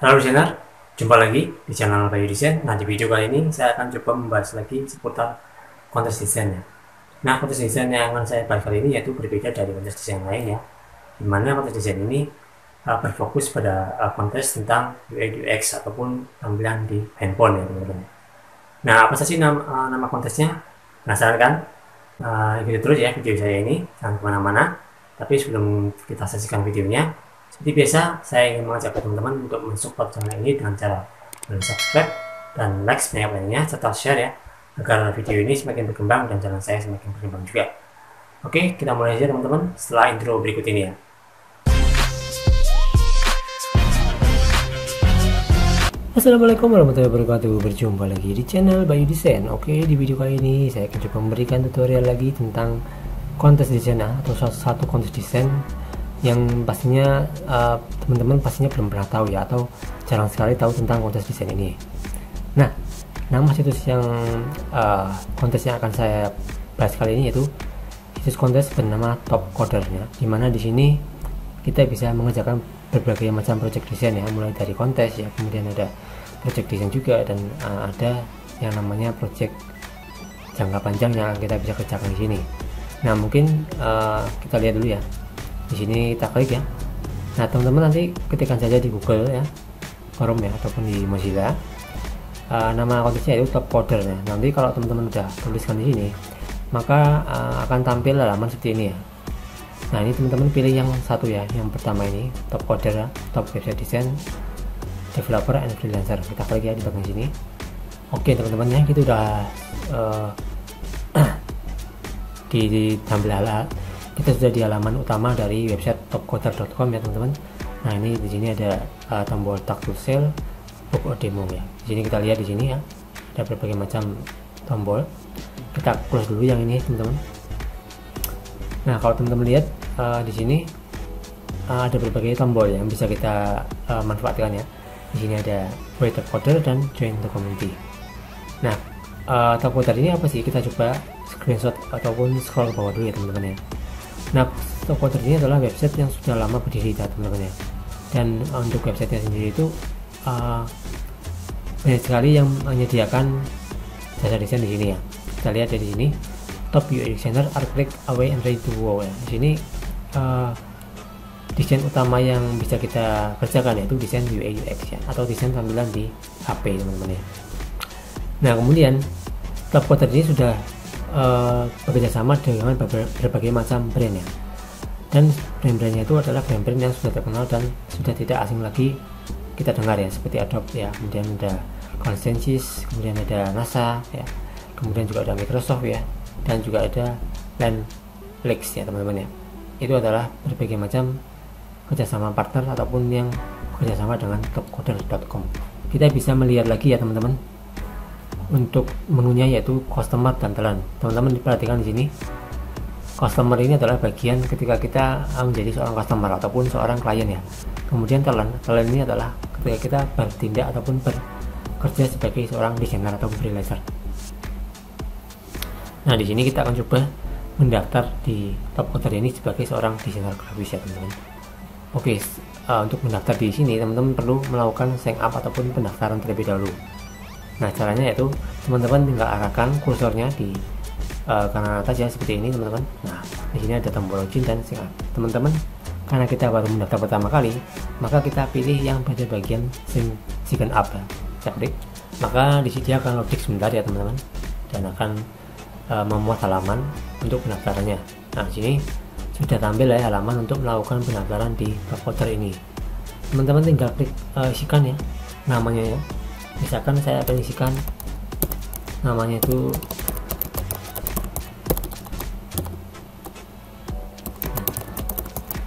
Halo listener, jumpa lagi di channel Bayu Desain. Nah, di video kali ini saya akan coba membahas lagi seputar kontes desain ya. Nah, kontes desain yang akan saya bahas kali ini yaitu berbeda dari kontes desain lain ya. Dimana kontes desain ini berfokus pada kontes tentang UI UX ataupun tampilan di handphone ya teman-teman. Nah, apa sih nama kontesnya? Penasaran kan? Ikuti terus ya video saya ini, jangan kemana-mana. Tapi sebelum kita saksikan videonya, seperti biasa, saya ingin mengajak teman-teman untuk mensupport channel ini dengan cara subscribe dan like sebanyak-banyaknya serta share ya, agar video ini semakin berkembang dan channel saya semakin berkembang juga. Oke, kita mulai saja teman-teman setelah intro berikut ini ya. Assalamualaikum warahmatullahi wabarakatuh. Berjumpa lagi di channel Bayu Desain. Oke, di video kali ini saya akan coba memberikan tutorial lagi tentang kontes desain atau satu kontes desain yang pastinya teman-teman pastinya belum pernah tahu ya, atau jarang sekali tahu tentang kontes desain ini. Nah, nama situs yang kontes yang akan saya bahas kali ini yaitu situs kontes bernama Top Coder-nya, dimana di sini kita bisa mengerjakan berbagai macam project desain ya, mulai dari kontes ya, kemudian ada project desain juga, dan ada yang namanya project jangka panjang yang kita bisa kerjakan di sini. Nah, mungkin kita lihat dulu ya. Di sini kita klik ya. Nah, teman-teman nanti ketikkan saja di Google ya, Chrome ya, ataupun di Mozilla. Nama kontesnya itu Top Coder ya. Nanti kalau teman-teman udah tuliskan di sini, maka akan tampil halaman seperti ini ya. Nah, ini teman-teman pilih yang satu ya, yang pertama ini Top Coder ya, Top Website Design Developer and Freelancer. Kita klik ya di bagian sini. Oke teman-teman ya, kita udah ditampil kita sudah di halaman utama dari website topcoder.com ya teman-teman. Nah, ini di sini ada tombol tag to sell, book or demo ya. Di sini kita lihat di sini ya, ada berbagai macam tombol. Kita close dulu yang ini teman-teman. Nah, kalau teman-teman lihat di sini ada berbagai tombol yang bisa kita manfaatkan ya. Di sini ada create top coder dan join the community. Nah, top coder ini apa sih? Kita coba screenshot ataupun scroll ke bawah dulu ya teman-teman ya. Nah, Top Coder ini adalah website yang sudah lama berdiri ya teman-teman ya. Dan untuk websitenya sendiri itu banyak sekali yang menyediakan jasa desain di sini ya. Kita lihat di sini, top UI designer are click away and ready to go ya. Di sini desain utama yang bisa kita kerjakan yaitu desain UI UX ya, atau desain tampilan di HP teman-teman ya. Nah, kemudian Top Coder ini sudah bekerjasama dengan berbagai macam brand ya, dan brand-brandnya itu adalah brand-brand yang sudah terkenal dan sudah tidak asing lagi kita dengar ya, seperti Adobe ya, kemudian ada Consensus, kemudian ada NASA ya, kemudian juga ada Microsoft ya, dan juga ada Lens ya teman-teman ya. Itu adalah berbagai macam kerjasama partner ataupun yang kerjasama dengan topcoder.com. Kita bisa melihat lagi ya teman-teman untuk menunya, yaitu customer dan talent. Teman-teman perhatikan di sini, customer ini adalah bagian ketika kita menjadi seorang customer ataupun seorang klien ya. Kemudian talent ini adalah ketika kita bertindak ataupun bekerja sebagai seorang desainer atau freelancer. Nah, di sini kita akan coba mendaftar di Top Coder ini sebagai seorang desainer grafis ya teman-teman. Oke, untuk mendaftar di sini teman-teman perlu melakukan sign up ataupun pendaftaran terlebih dahulu. Nah, caranya yaitu teman-teman tinggal arahkan kursornya di kanan atas ya, seperti ini teman-teman. Nah, di sini ada tombol login dan sign up. Teman-teman, karena kita baru mendaftar pertama kali, maka kita pilih yang pada bagian sign up ya. Kita klik, maka di sini akan loading sebentar ya teman-teman, dan akan memuat halaman untuk pendaftarannya. Nah, di sini sudah tampil ya halaman untuk melakukan pendaftaran di Top Coder ini. Teman-teman tinggal klik isikan ya namanya ya. Misalkan saya akan isikan namanya itu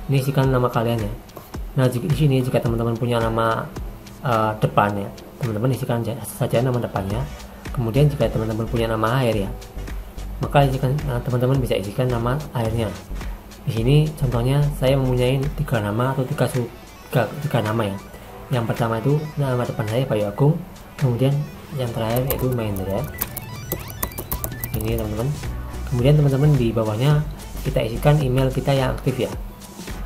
ini, isikan nama kalian ya. Nah, di sini jika teman-teman punya nama depan ya, teman-teman isikan saja nama depannya. Kemudian jika teman-teman punya nama akhir ya, maka isikan teman-teman bisa isikan nama akhirnya. Di sini contohnya saya mempunyai 3 nama atau 3 nama ya. Yang pertama itu nama depan saya Bayu Agung, kemudian yang terakhir itu Mahendra ini teman-teman. Kemudian teman-teman di bawahnya kita isikan email kita yang aktif ya.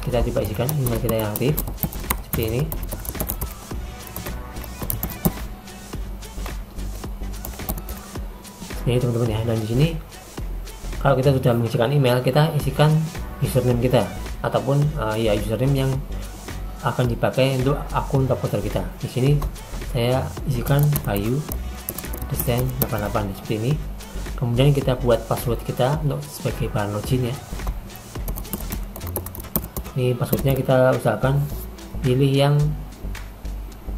Kita coba isikan email kita yang aktif seperti ini. Ini teman-teman ya. Dan di sini kalau kita sudah mengisikan email, kita isikan username kita ataupun ya username yang akan dipakai untuk akun top coder kita. Di sini saya isikan Bayu Desain 88 seperti ini. Kemudian kita buat password kita untuk sebagai bahan login ya. Ini passwordnya kita usahakan pilih yang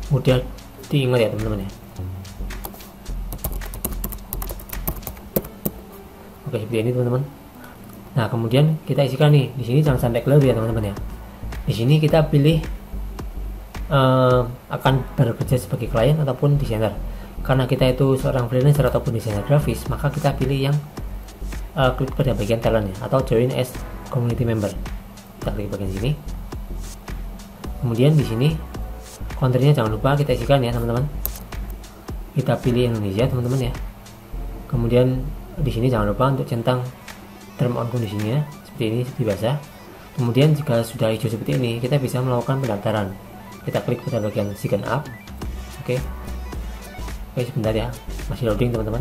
mudah diingat ya teman-teman ya. Oke, seperti ini teman-teman. Nah, kemudian kita isikan nih. Di sini jangan sampai keliru ya teman-teman ya. Di sini kita pilih akan bekerja sebagai klien ataupun desainer. Karena kita itu seorang freelancer ataupun desainer grafis, maka kita pilih yang klik pada bagian talent ya, atau join as community member. Kita klik bagian sini. Kemudian di sini kontennya jangan lupa kita isikan ya teman-teman. Kita pilih Indonesia teman-teman ya. Kemudian di sini jangan lupa untuk centang term on kondisinya seperti ini dibahasa. Kemudian jika sudah hijau seperti ini, kita bisa melakukan pendaftaran. Kita klik pada bagian sign up. Oke, sebentar ya, masih loading teman-teman.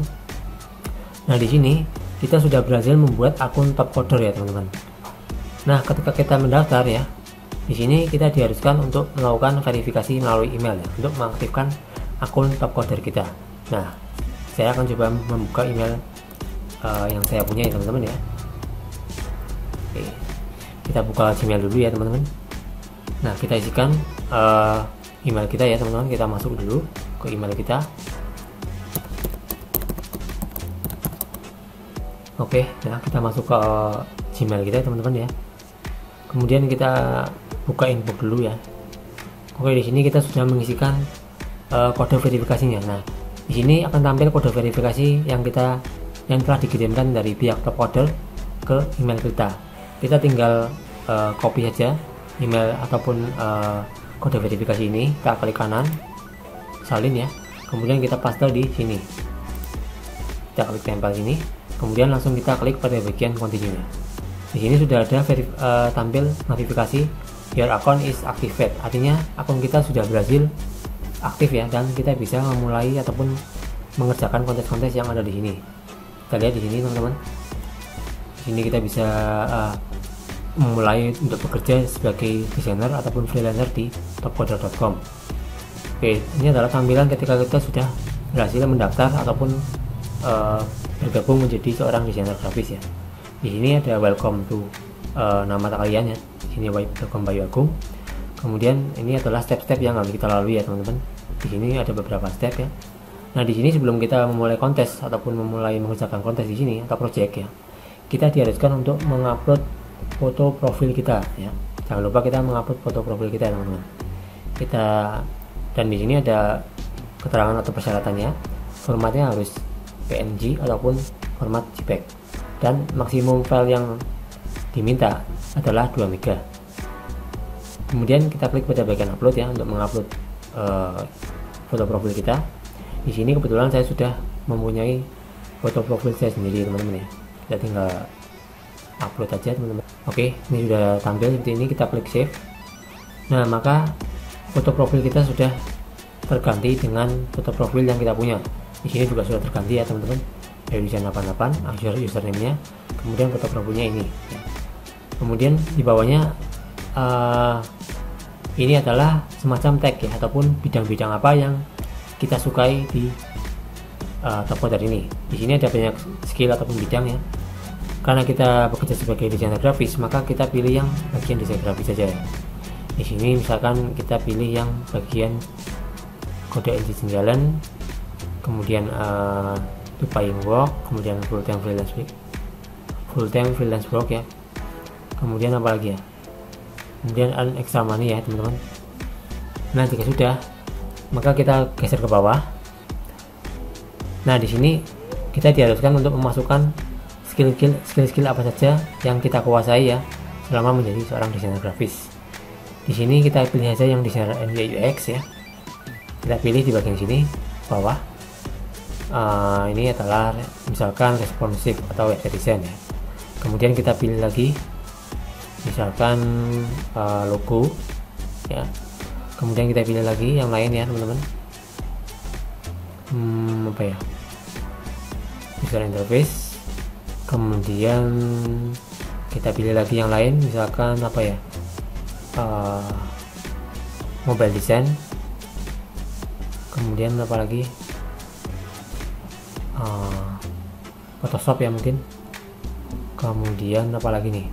Nah, di sini kita sudah berhasil membuat akun top coder ya teman-teman. Nah, ketika kita mendaftar ya, di sini kita diharuskan untuk melakukan verifikasi melalui email ya, untuk mengaktifkan akun top coder kita. Nah, saya akan coba membuka email yang saya punya ya teman-teman ya. Oke, kita buka Gmail dulu ya teman-teman. Nah, kita isikan email kita ya teman-teman. Kita masuk dulu ke email kita. Oke, nah kita masuk ke Gmail kita teman-teman ya. Kemudian kita buka inbox dulu ya. Oke, di sini kita sudah mengisikan kode verifikasinya. Nah, di sini akan tampil kode verifikasi yang telah dikirimkan dari pihak top coder ke email kita. Kita tinggal copy saja email ataupun kode verifikasi ini, kita klik kanan, salin ya. Kemudian kita paste di sini. Kita klik tempel sini. Kemudian langsung kita klik pada bagian continue. Di sini sudah ada tampil notifikasi your account is activated. Artinya akun kita sudah berhasil aktif ya, dan kita bisa memulai ataupun mengerjakan kontes-kontes yang ada di sini. Kita lihat di sini teman-teman. Di sini kita bisa memulai untuk bekerja sebagai desainer ataupun freelancer di topcoder.com. Oke, ini adalah tampilan ketika kita sudah berhasil mendaftar ataupun bergabung menjadi seorang desainer grafis ya. Di sini ada welcome to nama kalian ya. Di sini welcome Bayu Agung. Kemudian ini adalah step-step yang harus kita lalui ya teman-teman. Di sini ada beberapa step ya. Nah, di sini sebelum kita memulai kontes ataupun memulai mengerjakan kontes di sini atau project ya, kita diharuskan untuk mengupload foto profil kita ya. Jangan lupa kita mengupload foto profil kita teman-teman. Dan di sini ada keterangan atau persyaratannya. Formatnya harus PNG ataupun format JPEG, dan maksimum file yang diminta adalah 2 MB. Kemudian kita klik pada bagian upload ya untuk mengupload foto profil kita. Di sini kebetulan saya sudah mempunyai foto profil saya sendiri teman-teman ya. Kita tinggal upload aja teman-teman. Oke, ini sudah tampil seperti ini. Kita klik save. Nah, maka foto profil kita sudah terganti dengan foto profil yang kita punya. Di sini juga sudah terganti ya teman-teman. Bayu Desain 88 username-nya, kemudian foto profilnya ini ya. Kemudian di bawahnya ini adalah semacam tag ya, ataupun bidang-bidang apa yang kita sukai di top coder ini. Di sini ada banyak skill ataupun bidang ya. Karena kita bekerja sebagai desainer grafis, maka kita pilih yang bagian desain grafis saja ya. Di sini misalkan kita pilih yang bagian kode engine jalan, kemudian paying work, kemudian full time freelance work ya. Kemudian apa lagi ya? Kemudian earn extra money ya teman-teman. Nah, jika sudah, maka kita geser ke bawah. Nah, di sini kita diharuskan untuk memasukkan skill apa saja yang kita kuasai ya selama menjadi seorang desainer grafis. Di sini kita pilih saja yang desainer UI UX ya. Kita pilih di bagian sini bawah. Ini adalah misalkan responsive atau website design ya. Kemudian kita pilih lagi misalkan logo ya. Kemudian kita pilih lagi yang lain ya teman-teman. Apa ya? user interface, kemudian kita pilih lagi yang lain, misalkan apa ya, mobile design, kemudian apa lagi, Photoshop ya mungkin, kemudian apa lagi nih,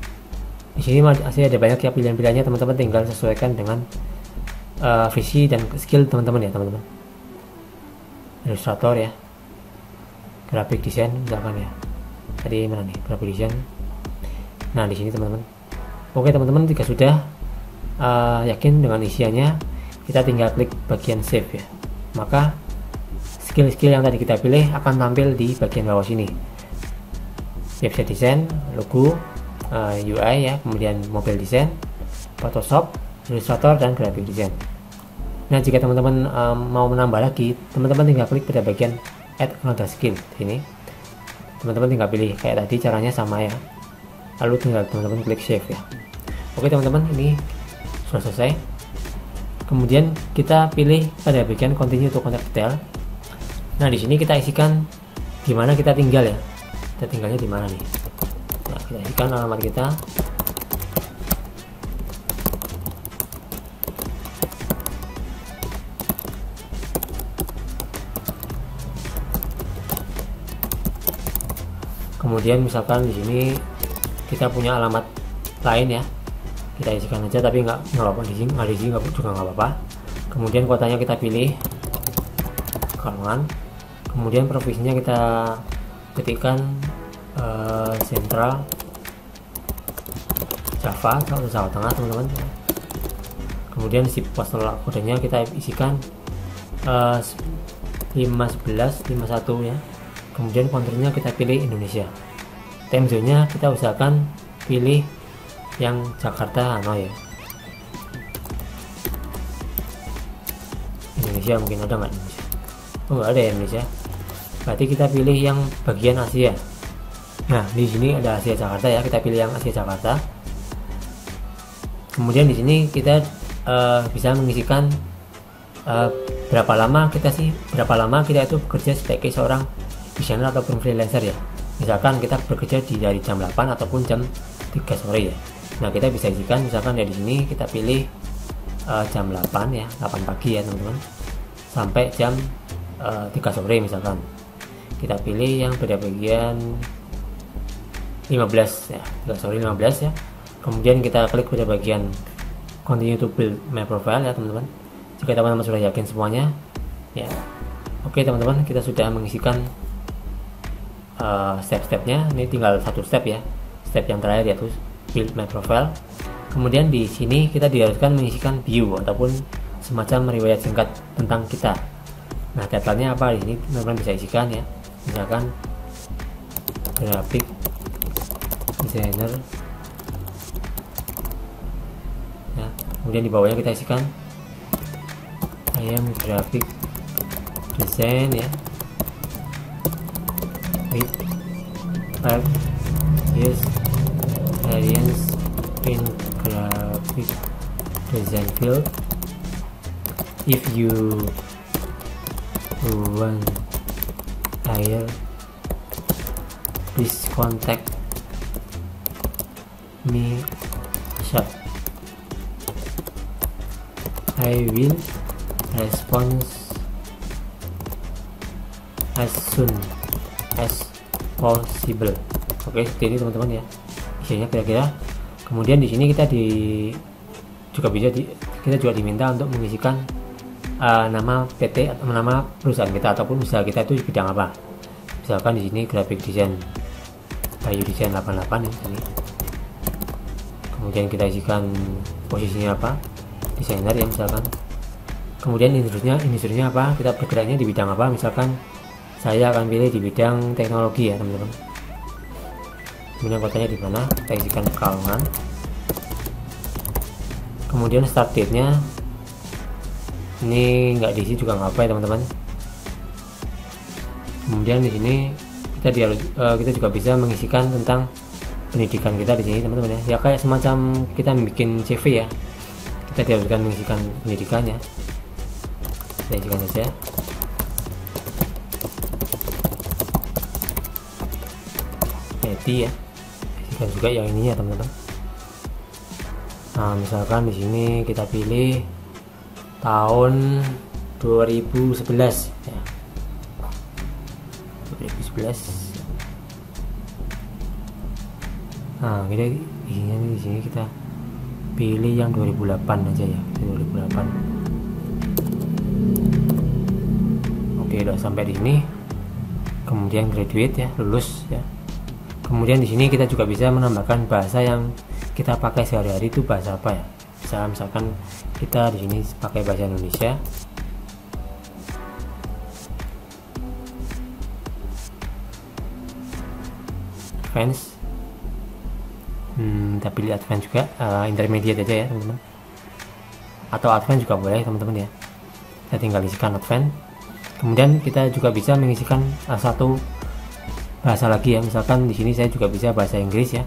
di sini masih ada banyak ya pilihan-pilihannya, teman-teman tinggal sesuaikan dengan visi dan skill teman-teman ya teman-teman. Illustrator ya, graphic design misalkan ya, tadi mana nih graphic design. Nah di sini teman-teman. Oke teman-teman, jika sudah yakin dengan isiannya, kita tinggal klik bagian save ya. Maka skill-skill yang tadi kita pilih akan tampil di bagian bawah sini. Website design, logo, UI ya, kemudian mobile design, Photoshop, Illustrator, dan graphic design. Nah jika teman-teman mau menambah lagi, teman-teman tinggal klik pada bagian add another skill sini. Teman-teman tinggal pilih kayak tadi, caranya sama ya. Lalu tinggal teman-teman klik save ya. Oke teman-teman, ini sudah selesai. Kemudian kita pilih pada bagian continue to contact detail. Nah di sini kita isikan di mana kita tinggal ya. Kita tinggalnya di mana nih? Nah kita isikan alamat kita. Kemudian misalkan di sini kita punya alamat lain ya, kita isikan aja, tapi nggak apa-apa di sini, juga nggak apa-apa. Kemudian kotanya kita pilih Kalongan, kemudian provinsinya kita ketikkan Sentral Java atau Jawa Tengah teman-teman. Kemudian si postal kodenya kita isikan 51151 ya. Kemudian country-nya kita pilih Indonesia. Time zone-nya kita usahakan pilih yang Jakarta Hanoi ya. Indonesia mungkin ada nggak Indonesia? Oh nggak ada ya Indonesia. Berarti kita pilih yang bagian Asia. Nah di sini ada Asia Jakarta ya, kita pilih yang Asia Jakarta. Kemudian di sini kita bisa mengisikan berapa lama kita itu bekerja sebagai seorang desainer ataupun freelancer ya. Misalkan kita bekerja dari jam 8 ataupun jam 3 sore ya. Nah kita bisa isikan misalkan ya, di sini kita pilih jam 8 ya, 8 pagi ya teman-teman, sampai jam 3 sore misalkan. Kita pilih yang pada bagian 15 ya, 3 sore 15 ya. Kemudian kita klik pada bagian continue to build my profile ya teman-teman. Jika teman-teman sudah yakin semuanya ya. Oke teman-teman, kita sudah mengisikan step-stepnya. Ini tinggal satu step ya, step yang terakhir yaitu build my profile. Kemudian di sini kita diharuskan mengisikan bio ataupun semacam riwayat singkat tentang kita. Nah tagline-nya apa di sini teman-teman bisa isikan ya, misalkan graphic designer ya. Kemudian di bawahnya kita isikan I am graphic design ya, with 5 years experience in graphic design field. If you want hire, please contact me shop. I will respond as soon as possible. Oke, seperti ini teman-teman ya isinya kira-kira. Kemudian di sini kita kita juga diminta untuk mengisikan nama PT atau nama perusahaan kita ataupun usaha kita itu di bidang apa. Misalkan di sini graphic design Bayu Design 88 ya sini. Kemudian kita isikan posisinya apa, desainer ya misalkan. Kemudian industrinya apa, kita bergeraknya di bidang apa. Misalkan saya akan pilih di bidang teknologi ya teman-teman. Kemudian kotanya di mana, kita isikan Kalongan. Kemudian start date-nya ini nggak diisi juga nggak apa ya teman-teman. Kemudian di sini kita juga bisa mengisikan tentang pendidikan kita di sini teman-teman ya. Ya kayak semacam kita bikin CV ya. Kita diharuskan mengisikan pendidikannya. Kita isikan saja. IT ya, isikan juga yang ini ya teman-teman. Nah misalkan di sini kita pilih tahun 2011 ya, 2011. Nah kita isinya di sini kita pilih yang 2008 aja ya, 2008. Oke, udah sampai di sini. Kemudian graduate ya, lulus ya. Kemudian di sini kita juga bisa menambahkan bahasa yang kita pakai sehari-hari itu bahasa apa ya. Misalkan kita di sini pakai bahasa Indonesia. Advance. Kita pilih advance juga, intermediate aja ya teman-teman. Atau advance juga boleh teman-teman ya. Kita tinggal isikan advance. Kemudian kita juga bisa mengisikan satu bahasa lagi ya. Misalkan di sini saya juga bisa bahasa Inggris ya.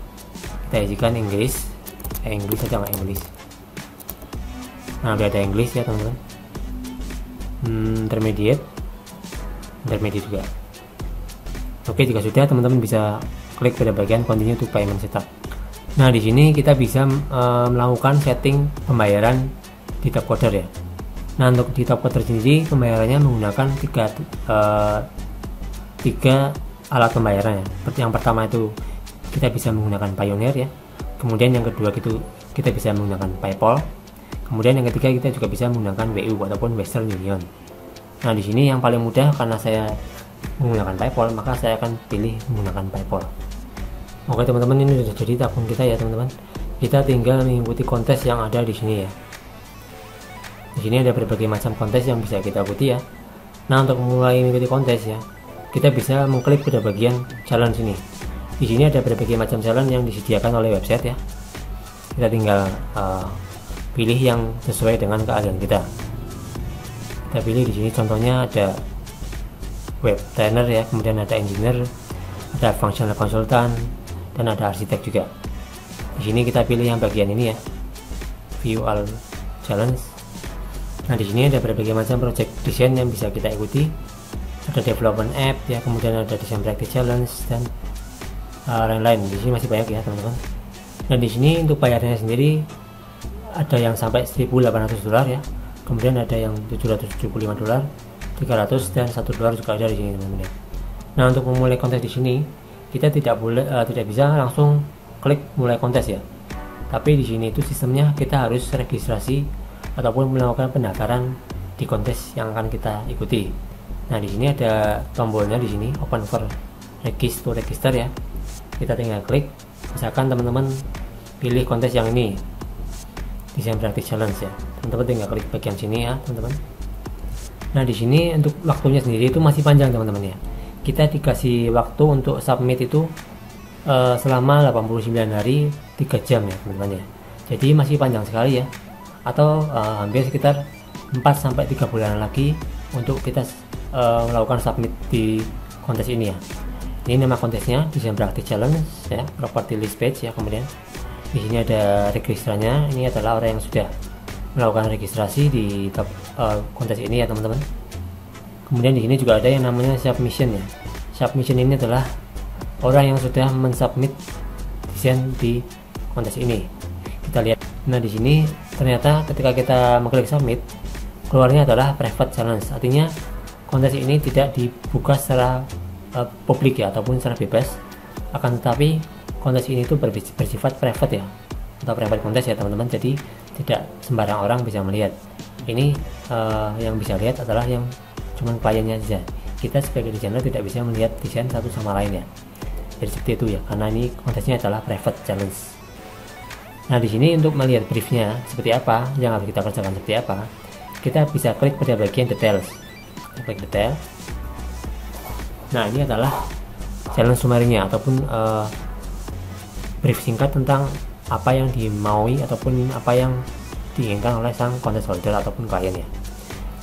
Kita isikan Inggris, Inggris aja nggak Inggris. Nah udah ada Inggris ya teman-teman. Intermediate juga. Oke, jika sudah teman-teman bisa klik pada bagian continue to payment setup. Nah di sini kita bisa melakukan setting pembayaran di Topcoder ya. Nah untuk di Topcoder sendiri pembayarannya menggunakan tiga alat pembayaran ya. Yang pertama itu kita bisa menggunakan Payoneer ya. Kemudian yang kedua itu kita bisa menggunakan PayPal. Kemudian yang ketiga kita juga bisa menggunakan WU ataupun Western Union. Nah di sini yang paling mudah karena saya menggunakan PayPal, maka saya akan pilih menggunakan PayPal. Oke teman-teman, ini sudah jadi akun kita ya teman-teman. Kita tinggal mengikuti kontes yang ada di sini ya. Di sini ada berbagai macam kontes yang bisa kita ikuti ya. Nah untuk mulai mengikuti kontes ya, kita bisa mengklik pada bagian challenge ini. Di sini ada berbagai macam challenge yang disediakan oleh website ya. Kita tinggal pilih yang sesuai dengan keahlian kita. Kita pilih di sini contohnya ada web trainer ya, kemudian ada engineer, ada functional consultant, dan ada arsitek juga. Di sini kita pilih yang bagian ini ya, view all challenge. Nah di sini ada berbagai macam project design yang bisa kita ikuti. Ada development app ya, kemudian ada design practice challenge dan lain-lain. Di sini masih banyak ya teman-teman. Nah di sini untuk bayarnya sendiri ada yang sampai $1.800 ya, kemudian ada yang $775, 300 dan $1 juga ada di sini teman-teman. Nah untuk memulai kontes di sini kita tidak bisa langsung klik mulai kontes ya. Tapi di sini itu sistemnya kita harus registrasi ataupun melakukan pendaftaran di kontes yang akan kita ikuti. Nah di sini ada tombolnya di sini open for register ya. Kita tinggal klik. Misalkan teman-teman pilih kontes yang ini, design practice challenge ya. Teman-teman tinggal klik bagian sini ya teman-teman. Nah di sini untuk waktunya sendiri itu masih panjang teman-teman ya. Kita dikasih waktu untuk submit itu selama 89 hari 3 jam ya teman-teman ya. Jadi masih panjang sekali ya. Atau hampir sekitar 4-3 bulan lagi untuk kita melakukan submit di kontes ini ya. Ini nama kontesnya design practice challenge ya, property list page ya. Kemudian di sini ada registranya. Ini adalah orang yang sudah melakukan registrasi di kontes ini ya teman-teman. Kemudian di sini juga ada yang namanya submission ya. Submission ini adalah orang yang sudah mensubmit desain di kontes ini. Kita lihat. Nah di sini ternyata ketika kita mengklik submit, keluarnya adalah private challenge. Artinya kontes ini tidak dibuka secara publik ya ataupun secara bebas. Akan tetapi kontes ini itu bersifat private ya, atau private kontes ya teman-teman. Jadi tidak sembarang orang bisa melihat. Ini yang bisa lihat adalah yang cuman kliennya saja. Kita sebagai desainer tidak bisa melihat desain satu sama lain ya. Jadi seperti itu ya, karena ini kontesnya adalah private challenge. Nah di sini untuk melihat briefnya seperti apa, yang harus kita kerjakan seperti apa, kita bisa klik pada bagian details. Kita klik detail. Nah ini adalah challenge summary-nya ataupun brief singkat tentang apa yang dimaui ataupun apa yang diinginkan oleh sang content holder ataupun klien ya.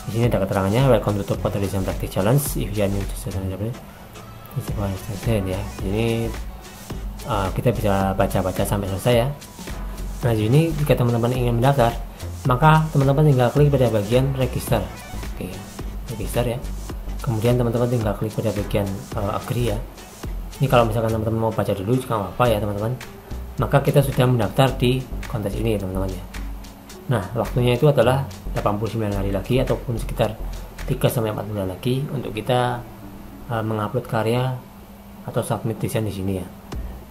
Di sini ada keterangannya, welcome to Topcoder Design Practice Challenge. If you are new to ya. Ini kita bisa baca-baca sampai selesai ya. Nah di sini jika teman-teman ingin mendaftar, maka teman-teman tinggal klik pada bagian register. Oke, register ya. Kemudian teman-teman tinggal klik pada bagian agree ya. Ini kalau misalkan teman-teman mau baca dulu juga nggak apa ya teman-teman. Maka kita sudah mendaftar di kontes ini teman-teman ya. Nah, waktunya itu adalah 89 hari lagi ataupun sekitar 3-4 bulan lagi untuk kita mengupload karya atau submit desain di sini ya.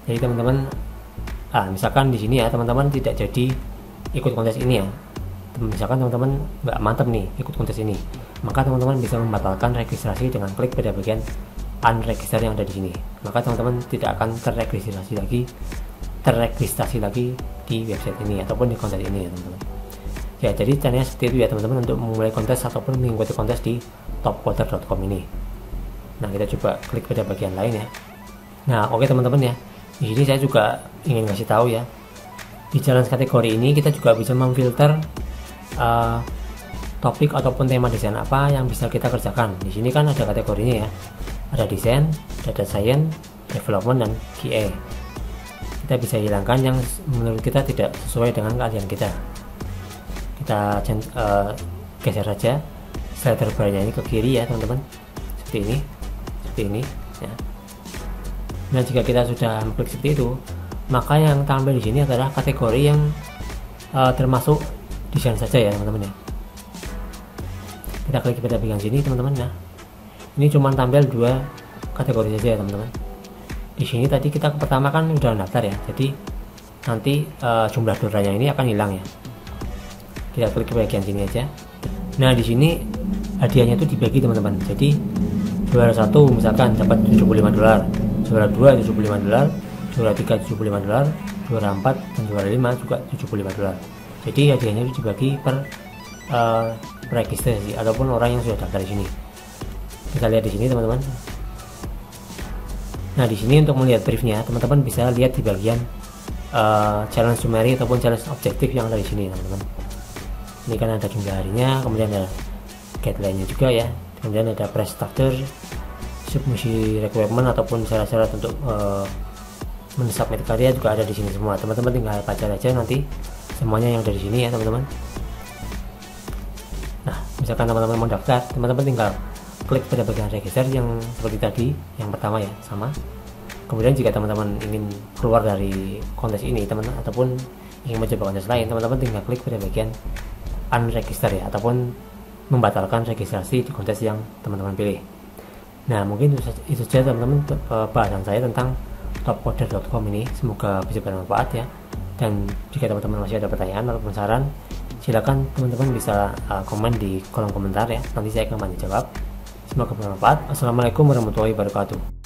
Jadi teman-teman, misalkan di sini ya teman-teman tidak jadi ikut kontes ini ya. Misalkan teman-teman nggak mantap nih ikut kontes ini, maka teman-teman bisa membatalkan registrasi dengan klik pada bagian unregister yang ada di sini. Maka teman-teman tidak akan terregistrasi lagi di website ini ataupun di kontes ini ya teman-teman. Ya, jadi caranya seperti itu ya teman-teman untuk memulai kontes ataupun mengikuti kontes di topcoder.com ini. Nah, kita coba klik pada bagian lain ya. Nah, oke teman-teman ya. Di sini saya juga ingin kasih tahu ya. Di challenge kategori ini kita juga bisa memfilter topik ataupun tema desain apa yang bisa kita kerjakan. Di sini kan ada kategorinya ya. Ada desain, data science, development, dan QA. Kita bisa hilangkan yang menurut kita tidak sesuai dengan keahlian kita. Kita geser saja slider barnya ini ke kiri ya teman-teman, seperti ini ya. Nah, jika kita sudah klik seperti itu, maka yang tampil di sini adalah kategori yang termasuk desain saja ya teman-teman ya. Kita klik pada bagian sini teman-teman. Nah, ini cuma tampil 2 kategori saja ya teman-teman. Di sini tadi kita pertama kan udah daftar ya, jadi nanti jumlah dolarnya ini akan hilang ya. Kita klik ke bagian sini aja. Nah, di sini hadiahnya itu dibagi teman-teman. Jadi juara 1 misalkan dapat $75, juara 2 $75, juara 3 $75, juara 4 dan juara 5 juga $75. Jadi hadiahnya itu dibagi per registrasi ataupun orang yang sudah daftar di sini. Kita lihat di sini teman-teman. Nah, di sini untuk melihat briefnya teman-teman bisa lihat di bagian challenge summary ataupun challenge objektif yang ada di sini teman-teman. Ini kan ada jumlah harinya, kemudian ada guideline-nya juga ya, kemudian ada press starter, submisi requirement ataupun syarat-syarat untuk mensubmit karya juga ada di sini semua. Teman-teman tinggal baca aja nanti semuanya yang ada di sini ya teman-teman. Nah, misalkan teman-teman mau daftar, teman-teman tinggal klik pada bagian register yang seperti tadi yang pertama ya, sama. Kemudian jika teman-teman ingin keluar dari kontes ini teman-teman ataupun ingin mencoba kontes lain, teman-teman tinggal klik pada bagian unregister ya, ataupun membatalkan registrasi di kontes yang teman-teman pilih. Nah, mungkin itu saja teman-teman bahasan saya tentang topcoder.com ini. Semoga bisa bermanfaat ya. Dan jika teman-teman masih ada pertanyaan ataupun saran, silakan teman-teman bisa komen di kolom komentar ya. Nanti saya akan bantu jawab. Semoga bermanfaat. Assalamualaikum warahmatullahi wabarakatuh.